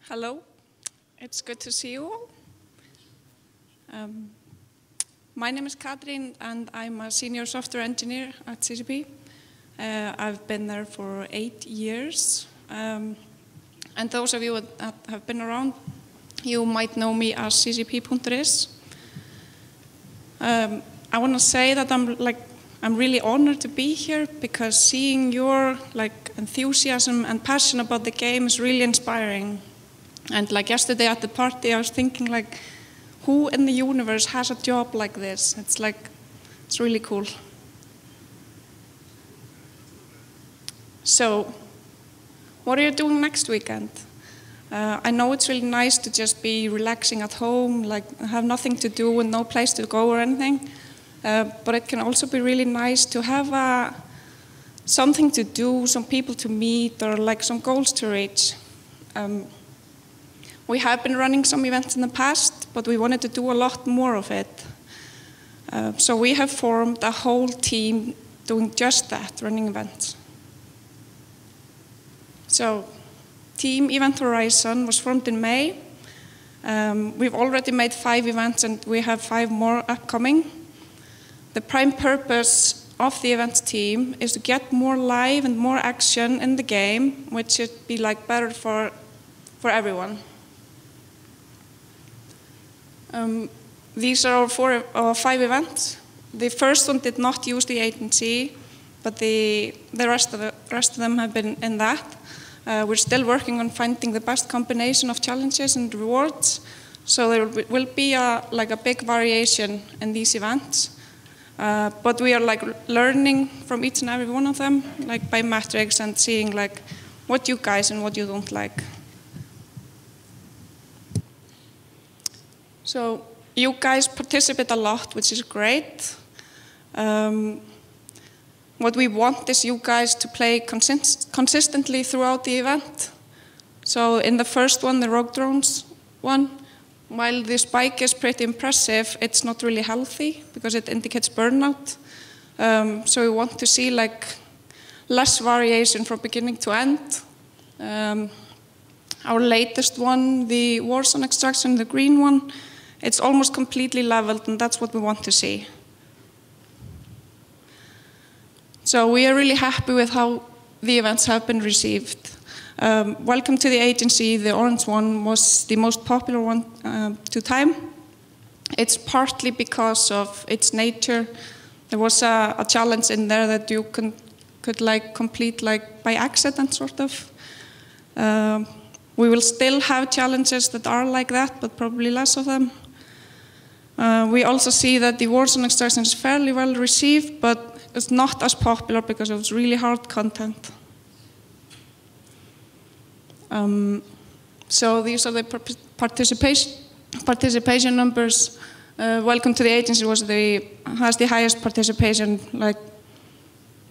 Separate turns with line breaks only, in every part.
Hello, it's good to see you all. My name is Katrín and I'm a senior software engineer at CCP. I've been there for 8 years. And those of you that have been around, you might know me as CCP Punkturis. I want to say that I'm really honored to be here because seeing your enthusiasm and passion about the game is really inspiring. And yesterday at the party, I was thinking who in the universe has a job like this? It's really cool. So, what are you doing next weekend? I know it's really nice to just be relaxing at home, have nothing to do and no place to go or anything. But it can also be really nice to have something to do, some people to meet, or some goals to reach. We have been running some events in the past, but we wanted to do a lot more of it. So we have formed a whole team doing just that, running events. So, Team Event Horizon was formed in May. We've already made 5 events and we have 5 more upcoming. The prime purpose of the events team is to get more live and more action in the game, which should be better for everyone. These are our 5 events. The first one did not use the agency, but the rest of them have been in that. We're still working on finding the best combination of challenges and rewards, so there will be a big variation in these events. But we are learning from each and every one of them, by metrics and seeing what you guys and what you don't like. So you guys participate a lot, which is great. What we want is you guys to play consistently throughout the event. So in the first one, the rogue drones one, while the spike is pretty impressive, it's not really healthy because it indicates burnout. So we want to see less variation from beginning to end. Our latest one, the Warzone extraction, the green one, it's almost completely leveled, and that's what we want to see. So we are really happy with how the events have been received. Welcome to the agency, the orange one was the most popular one to time. It's partly because of its nature. There was a challenge in there that you could complete by accident, sort of. We will still have challenges that are like that, but probably less of them. We also see that the Warzone extraction is fairly well received, but it's not as popular because it was really hard content. So these are the participation numbers. Welcome to the agency has the highest participation,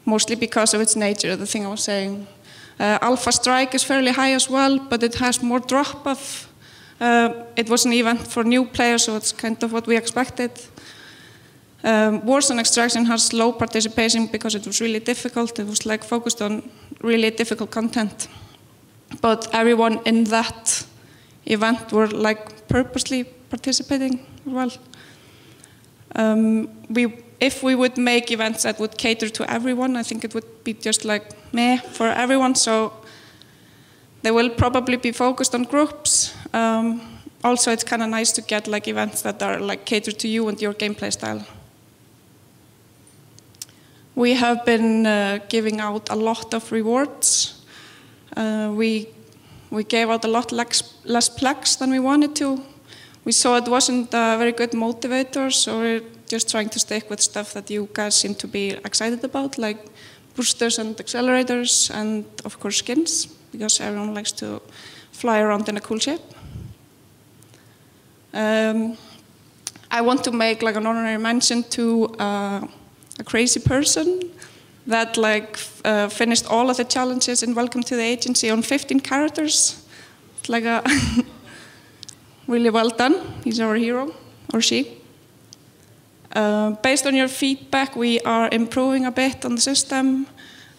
mostly because of its nature, the thing I was saying. Alpha Strike is fairly high as well, but it has more drop-off. It was an event for new players, so it's kind of what we expected. Warzone extraction has low participation because it was really difficult. It was focused on really difficult content. But everyone in that event were purposely participating as well. If we would make events that would cater to everyone, I think it would be just meh for everyone. So they will probably be focused on groups. Also, it's kind of nice to get events that are catered to you and your gameplay style. We have been giving out a lot of rewards. We gave out a lot less plaques than we wanted to. We saw it wasn't a very good motivator, so we're just trying to stick with stuff that you guys seem to be excited about, like boosters and accelerators, and of course skins, because everyone likes to fly around in a cool ship. I want to make an honorary mention to a crazy person that finished all of the challenges in Welcome to the Agency on 15 characters. It's a really well done. He's our hero, or she. Based on your feedback, we are improving a bit on the system.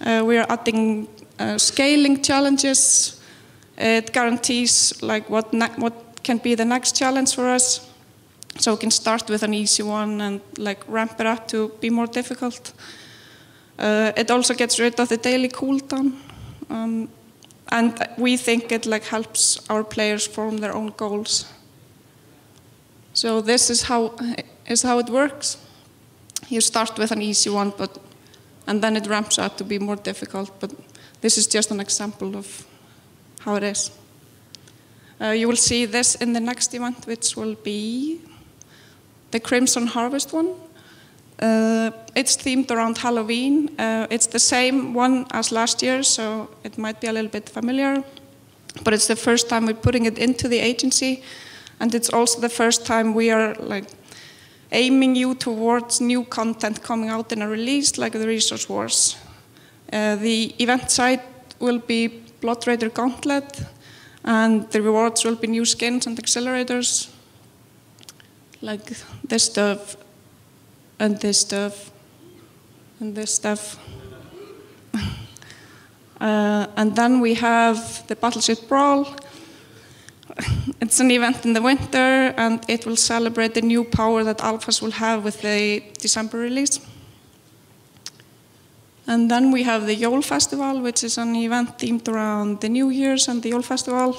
We are adding scaling challenges. It guarantees like what can be the next challenge for us. So we can start with an easy one and like ramp it up to be more difficult. It also gets rid of the daily cooldown, and we think it like helps our players form their own goals. So this is how it works. You start with an easy one, and then it ramps up to be more difficult. But this is just an example of how it is. You will see this in the next event, which will be the Crimson Harvest one. It's themed around Halloween. It's the same one as last year, so it might be a little bit familiar. But it's the first time we're putting it into the agency, and it's also the first time we are like aiming you towards new content coming out in a release, like the Resource Wars. The event site will be Blood Raider Gauntlet, and the rewards will be new skins and accelerators, like this stuff, and this stuff, and this stuff. And then we have the Battleship Brawl. It's an event in the winter, and it will celebrate the new power that alphas will have with the December release. And then we have the Yule Festival, which is an event themed around the New Year's and the Yule Festival.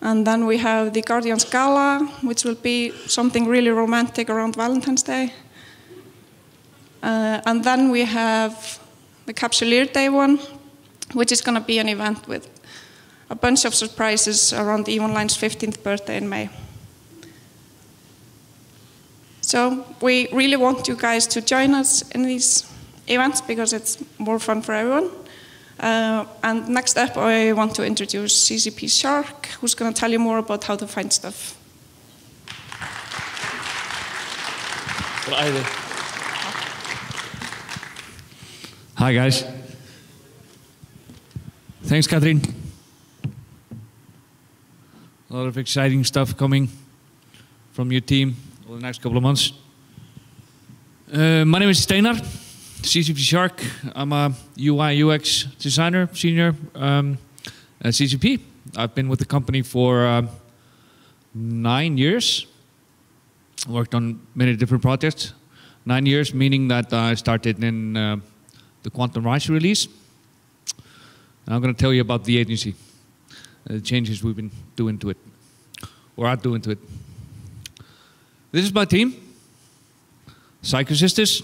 And then we have the Guardians Gala, which will be something really romantic around Valentine's Day. And then we have the Capsuleer Day one, which is going to be an event with a bunch of surprises around EVE-Online's 15th birthday in May. So we really want you guys to join us in these events because it's more fun for everyone. And next up, I want to introduce CCP Sharq, who's going to tell you more about how to find stuff.
Hi, guys. Thanks, Katrin. A lot of exciting stuff coming from your team over the next couple of months. My name is Steinar, CCP Sharq. I'm a UI UX designer, senior at CCP. I've been with the company for 9 years. Worked on many different projects. 9 years, meaning that I started in the Quantum Rise release. I'm going to tell you about the agency, the changes we've been doing to it, or are doing to it. This is my team, Psychosisters.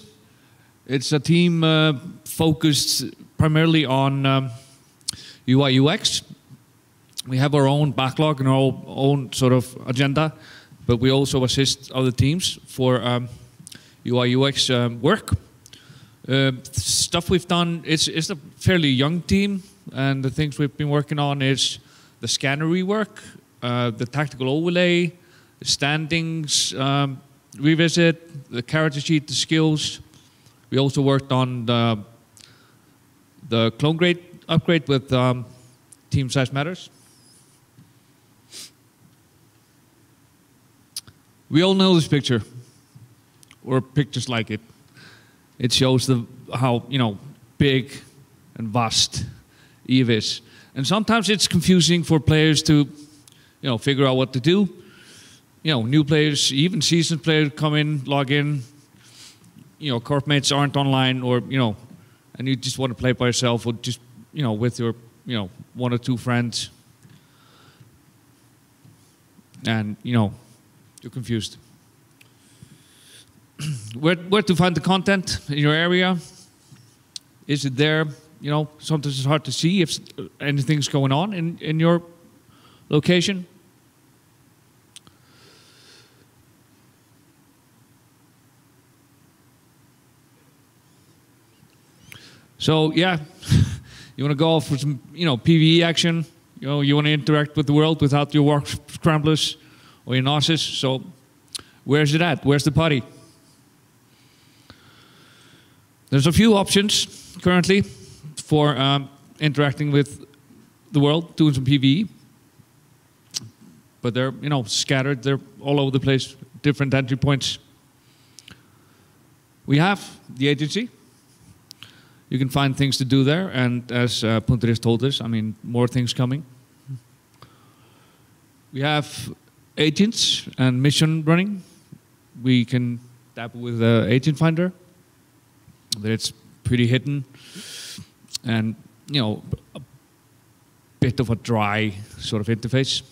It's a team focused primarily on UI UX. We have our own backlog and our own sort of agenda, but we also assist other teams for UI UX work. Stuff we've done, it's a fairly young team, and the things we've been working on is the scanner rework, the tactical overlay, the standings, revisit, the character sheet, the skills. We also worked on the clone grade upgrade with Team Size Matters. We all know this picture, or pictures like it. It shows how big and vast EVE is, and sometimes it's confusing for players to figure out what to do. New players, even seasoned players come in, log in. Corp mates aren't online, or and you just want to play by yourself, or just with your one or two friends, and you're confused. Where to find the content in your area? Is it there? Sometimes it's hard to see if anything's going on in your location. So yeah, you want to go for some PvE action. You want to interact with the world without your warp scramblers or your Gnosis. So where's it at? Where's the party? There's a few options currently for interacting with the world, doing some PvE. But they're scattered. They're all over the place. Different entry points. We have the agency. You can find things to do there, and as Punkturis told us, more things coming. We have agents and mission running. We can dabble with the agent finder, but it's pretty hidden and, you know, a bit of a dry sort of interface.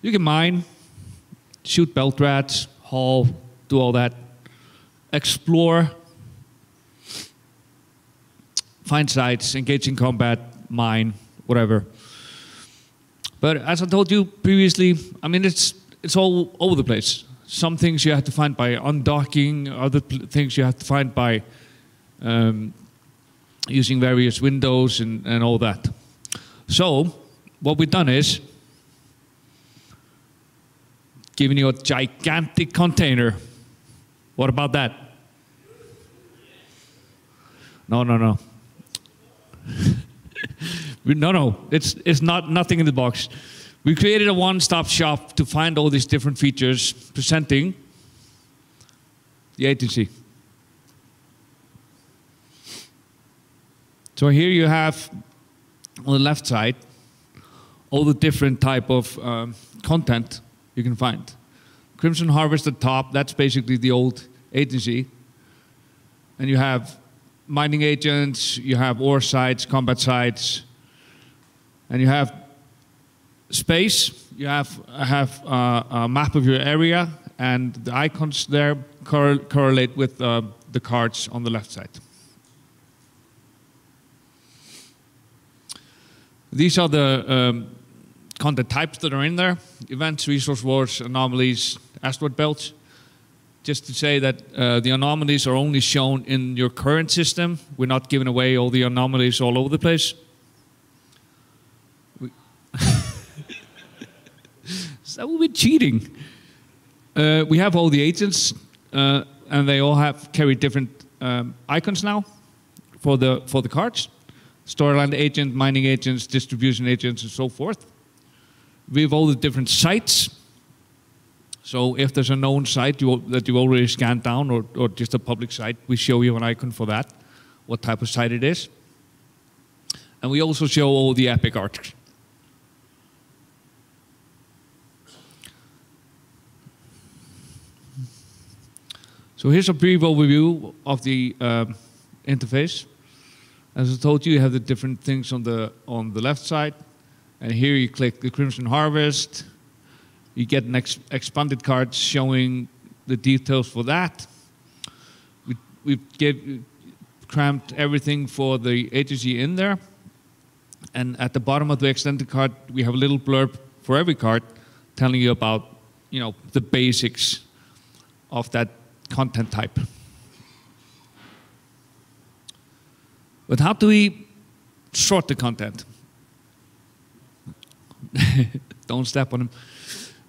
You can mine, shoot belt rats, haul, do all that, explore, find sites, engage in combat, mine, whatever. But as I told you previously, I mean, it's all over the place. Some things you have to find by undocking, other things you have to find by using various windows and all that. So what we've done is given you a gigantic container. What about that? No. No, it's not nothing in the box. We created a one-stop shop to find all these different features presenting the agency. So here you have on the left side all the different type of content you can find. Crimson Harvest at the top, that's basically the old agency. And you have mining agents, you have ore sites, combat sites, and you have space. You have a map of your area, and the icons there correlate with the cards on the left side. These are the content types that are in there: events, resource wars, anomalies, asteroid belts. Just to say that the anomalies are only shown in your current system. We're not giving away all the anomalies all over the place. That would be cheating. We have all the agents, and they all carry different icons now for the cards. Storyline agent, mining agents, distribution agents, and so forth. We have all the different sites. So if there's a known site that you already scanned down, or just a public site, we show you an icon for that, what type of site it is. And we also show all the epic art. So here's a brief overview of the interface. As I told you, you have the different things on the left side, and here you click the Crimson Harvest. You get an expanded card showing the details for that. We've crammed everything for the agency in there, and at the bottom of the extended card, we have a little blurb for every card telling you about, you know, the basics of that content type. But how do we sort the content? Don't step on them.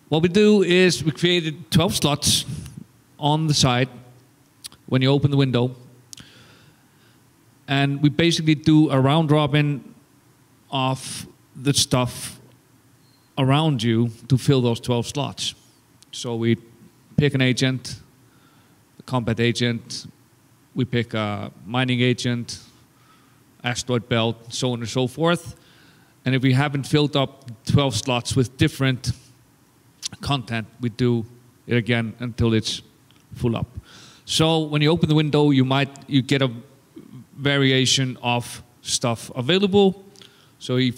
What we do is we created 12 slots on the side when you open the window. And we basically do a round robin of the stuff around you to fill those 12 slots. So we pick an agent, a combat agent, we pick a mining agent, asteroid belt, so on and so forth. And if we haven't filled up 12 slots with different content, we do it again until it's full up. So when you open the window, you get a variation of stuff available, so you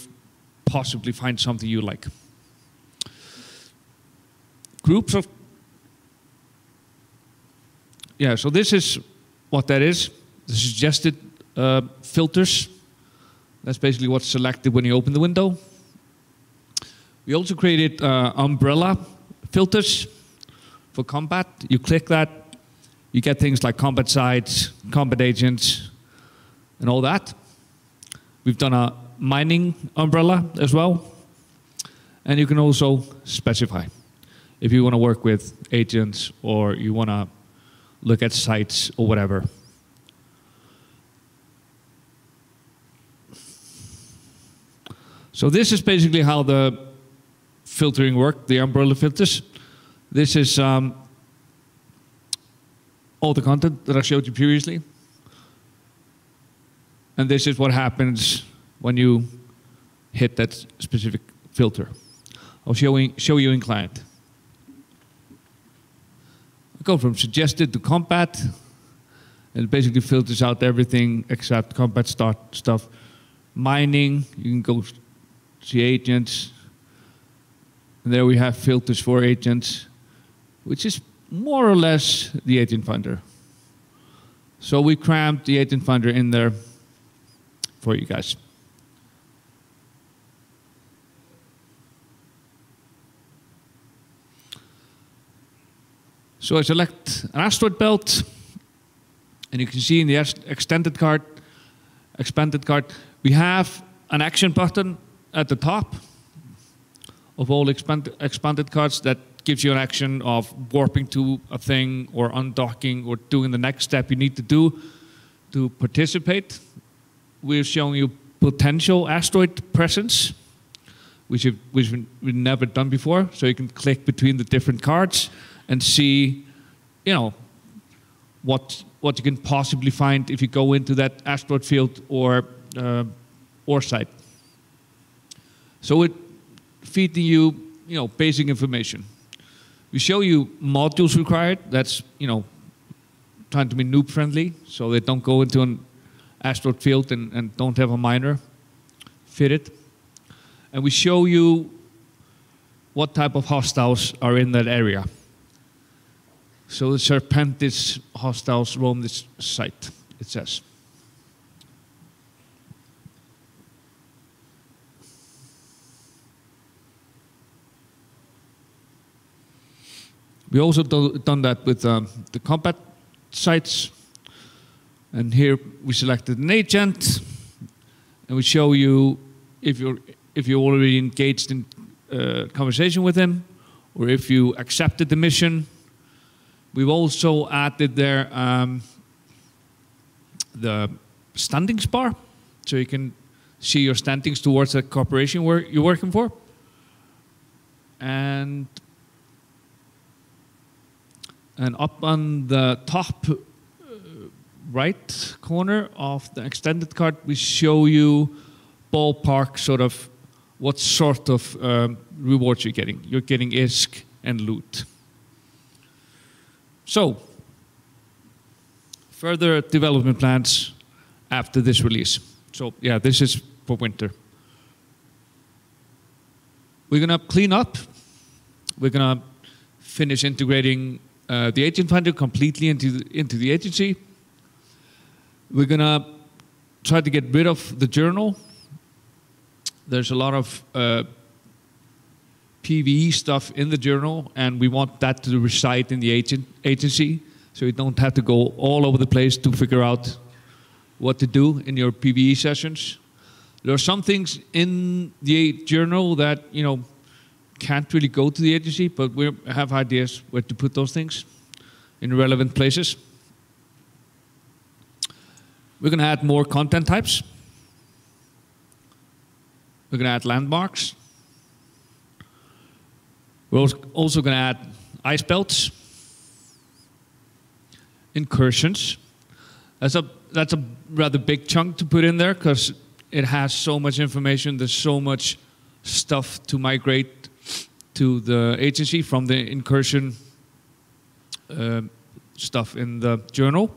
possibly find something you like. Groups of, yeah, so this is what that is. The suggested filters. That's basically what's selected when you open the window. We also created umbrella filters for combat. You click that, you get things like combat sites, combat agents, and all that. We've done a mining umbrella as well. And you can also specify if you want to work with agents or you want to look at sites or whatever. So this is basically how the filtering works, the umbrella filters. This is all the content that I showed you previously. And this is what happens when you hit that specific filter. I'll show you in client. I go from suggested to combat, and it basically filters out everything except combat start stuff. Mining, you can go see agents, and there we have filters for agents, which is more or less the agent finder. So we crammed the agent finder in there for you guys. So I select an asteroid belt, and you can see in the expanded card, we have an action button at the top of all expanded cards that gives you an action of warping to a thing or undocking or doing the next step you need to do to participate. We're showing you potential asteroid presence, which we've never done before. So you can click between the different cards and see, you know, what you can possibly find if you go into that asteroid field or site. So it feeding you, you know, basic information. We show you modules required. That's, you know, trying to be noob friendly, so they don't go into an asteroid field and don't have a miner fitted. And we show you what type of hostiles are in that area. So the Serpentis hostiles roam this site, it says. We also done that with the combat sites. And here we selected an agent, and we show you if you're already engaged in conversation with him, or if you accepted the mission. We've also added there the standings bar, so you can see your standings towards the corporation you're working for. And up on the top right corner of the extended card, we show you ballpark sort of what sort of rewards you're getting. You're getting ISK and loot. So, further development plans after this release. So yeah, this is for winter. We're gonna clean up. We're gonna finish integrating the agent finder completely into the agency. We're gonna try to get rid of the journal. There's a lot of PVE stuff in the journal, and we want that to reside in the agency, so you don't have to go all over the place to figure out what to do in your PVE sessions. There are some things in the journal that, you know, can't really go to the agency, but we have ideas where to put those things in relevant places. We're going to add more content types. We're going to add landmarks. We're also going to add ice belts, incursions. That's a rather big chunk to put in there because it has so much information. There's so much stuff to migrate to the agency from the incursion stuff in the journal.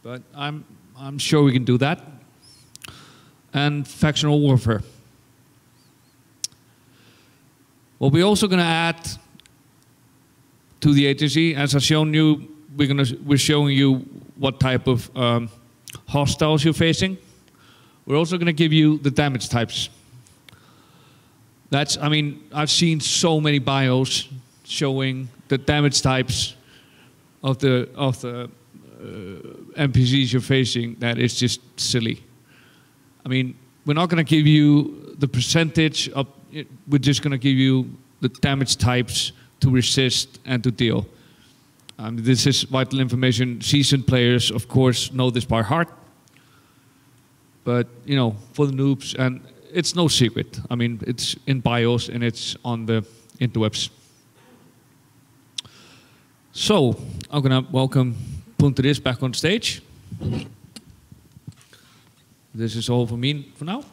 But I'm sure we can do that. And factional warfare. What we're also going to add to the agency, as I've shown you, we're showing you what type of hostiles you're facing. We're also going to give you the damage types. I mean, I've seen so many bios showing the damage types of the NPCs you're facing that is just silly. I mean, we're not going to give you the percentage of. We're just going to give you the damage types to resist and to deal. This is vital information. Seasoned players, of course, know this by heart. But, you know, for the noobs, and it's no secret. I mean, it's in bios and it's on the interwebs. So, I'm going to welcome Punkturis back on stage. This is all for me for now.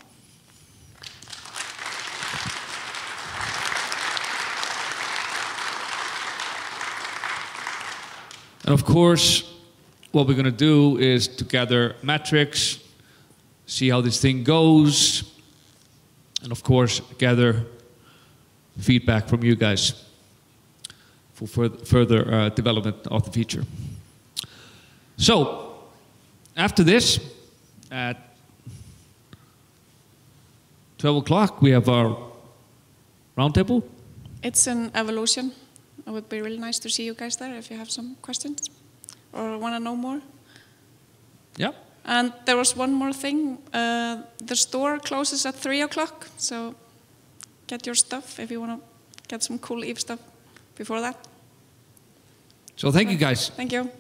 And of course, what we're going to do is to gather metrics, see how this thing goes, and of course, gather feedback from you guys for further development of the feature. So, after this, at 12 o'clock, we have our roundtable.
It's an evolution. It would be really nice to see you guys there if you have some questions or want to know more.
Yeah.
And there was one more thing. The store closes at 3 o'clock, so get your stuff if you want to get some cool Eve stuff before that.
So thank you guys.
Thank you.